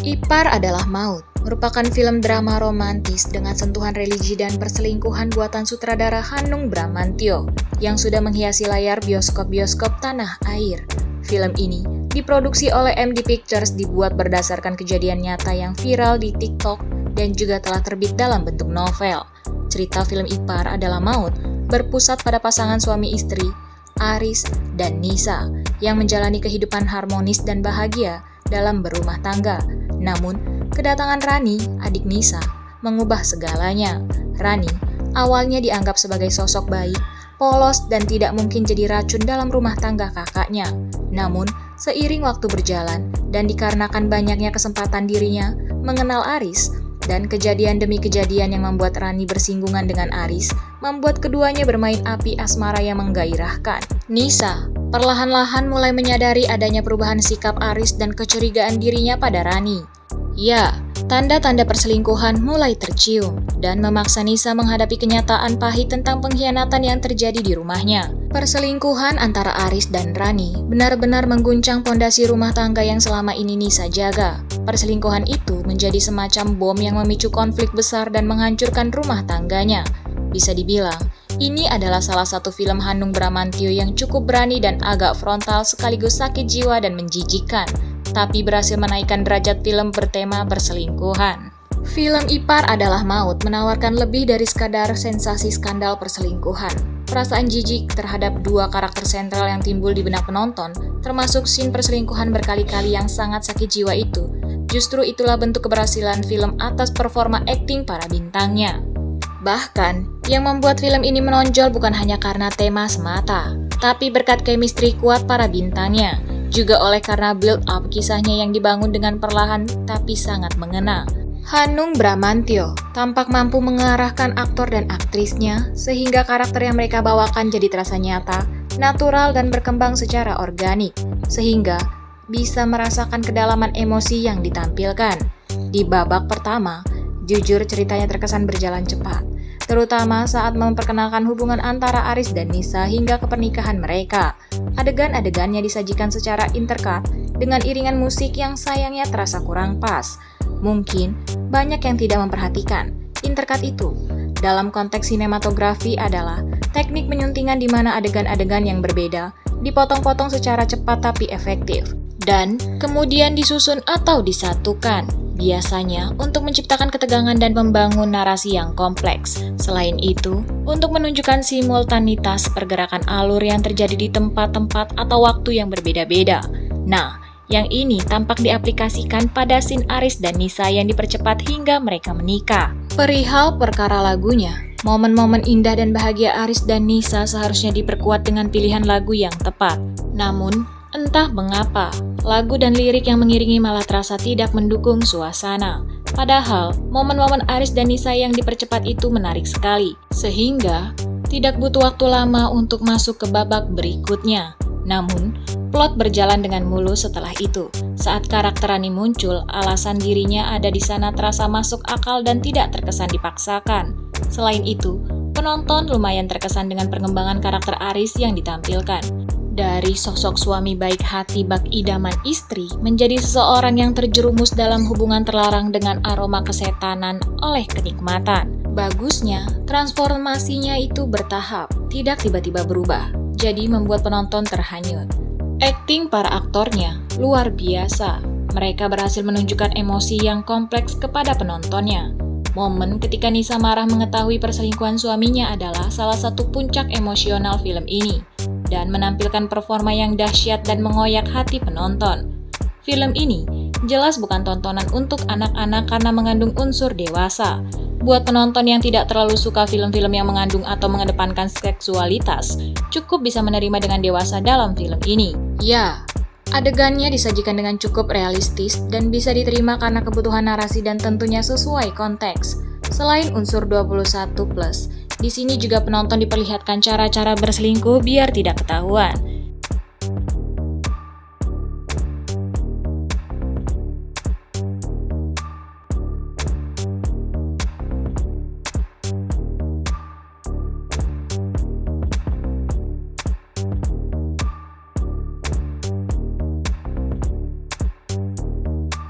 Ipar Adalah Maut merupakan film drama romantis dengan sentuhan religi dan perselingkuhan buatan sutradara Hanung Bramantyo yang sudah menghiasi layar bioskop-bioskop tanah air. Film ini diproduksi oleh MD Pictures, dibuat berdasarkan kejadian nyata yang viral di TikTok dan juga telah terbit dalam bentuk novel. Cerita film Ipar Adalah Maut berpusat pada pasangan suami istri, Aris dan Nisa, yang menjalani kehidupan harmonis dan bahagia dalam berumah tangga. Namun, kedatangan Rani, adik Nisa, mengubah segalanya. Rani awalnya dianggap sebagai sosok baik, polos, dan tidak mungkin jadi racun dalam rumah tangga kakaknya. Namun, seiring waktu berjalan dan dikarenakan banyaknya kesempatan dirinya mengenal Aris, dan kejadian demi kejadian yang membuat Rani bersinggungan dengan Aris, membuat keduanya bermain api asmara yang menggairahkan. Nisa perlahan-lahan mulai menyadari adanya perubahan sikap Aris dan kecurigaan dirinya pada Rani. Ya, tanda-tanda perselingkuhan mulai tercium dan memaksa Nisa menghadapi kenyataan pahit tentang pengkhianatan yang terjadi di rumahnya. Perselingkuhan antara Aris dan Rani benar-benar mengguncang pondasi rumah tangga yang selama ini Nisa jaga. Perselingkuhan itu menjadi semacam bom yang memicu konflik besar dan menghancurkan rumah tangganya. Bisa dibilang, ini adalah salah satu film Hanung Bramantyo yang cukup berani dan agak frontal sekaligus sakit jiwa dan menjijikkan, tapi berhasil menaikkan derajat film bertema perselingkuhan. Film Ipar Adalah Maut menawarkan lebih dari sekadar sensasi skandal perselingkuhan. Perasaan jijik terhadap dua karakter sentral yang timbul di benak penonton, termasuk scene perselingkuhan berkali-kali yang sangat sakit jiwa itu. Justru itulah bentuk keberhasilan film atas performa akting para bintangnya. Bahkan, yang membuat film ini menonjol bukan hanya karena tema semata, tapi berkat chemistry kuat para bintangnya, juga oleh karena build-up kisahnya yang dibangun dengan perlahan tapi sangat mengena. Hanung Bramantyo tampak mampu mengarahkan aktor dan aktrisnya sehingga karakter yang mereka bawakan jadi terasa nyata, natural, dan berkembang secara organik, sehingga bisa merasakan kedalaman emosi yang ditampilkan. Di babak pertama, jujur ceritanya terkesan berjalan cepat, terutama saat memperkenalkan hubungan antara Aris dan Nisa hingga ke pernikahan mereka. Adegan-adegannya disajikan secara intercut dengan iringan musik yang sayangnya terasa kurang pas. Mungkin banyak yang tidak memperhatikan intercut itu. Dalam konteks sinematografi adalah teknik penyuntingan di mana adegan-adegan yang berbeda dipotong-potong secara cepat tapi efektif, dan kemudian disusun atau disatukan, biasanya untuk menciptakan ketegangan dan membangun narasi yang kompleks. Selain itu, untuk menunjukkan simultanitas pergerakan alur yang terjadi di tempat-tempat atau waktu yang berbeda-beda. Nah, yang ini tampak diaplikasikan pada scene Aris dan Nisa yang dipercepat hingga mereka menikah. Perihal perkara lagunya, momen-momen indah dan bahagia Aris dan Nisa seharusnya diperkuat dengan pilihan lagu yang tepat. Namun, entah mengapa, lagu dan lirik yang mengiringi malah terasa tidak mendukung suasana. Padahal, momen-momen Aris dan Nisa yang dipercepat itu menarik sekali, sehingga tidak butuh waktu lama untuk masuk ke babak berikutnya. Namun, plot berjalan dengan mulus setelah itu. Saat karakter Rani muncul, alasan dirinya ada di sana terasa masuk akal dan tidak terkesan dipaksakan. Selain itu, penonton lumayan terkesan dengan pengembangan karakter Aris yang ditampilkan. Dari sosok suami baik hati bak idaman istri menjadi seseorang yang terjerumus dalam hubungan terlarang dengan aroma kesetanan oleh kenikmatan. Bagusnya, transformasinya itu bertahap, tidak tiba-tiba berubah, jadi membuat penonton terhanyut. Akting para aktornya luar biasa. Mereka berhasil menunjukkan emosi yang kompleks kepada penontonnya. Momen ketika Nisa marah mengetahui perselingkuhan suaminya adalah salah satu puncak emosional film ini, dan menampilkan performa yang dahsyat dan mengoyak hati penonton. Film ini jelas bukan tontonan untuk anak-anak karena mengandung unsur dewasa. Buat penonton yang tidak terlalu suka film-film yang mengandung atau mengedepankan seksualitas, cukup bisa menerima dengan dewasa dalam film ini. Ya, adegannya disajikan dengan cukup realistis dan bisa diterima karena kebutuhan narasi dan tentunya sesuai konteks. Selain unsur 21+, di sini juga penonton diperlihatkan cara-cara berselingkuh biar tidak ketahuan.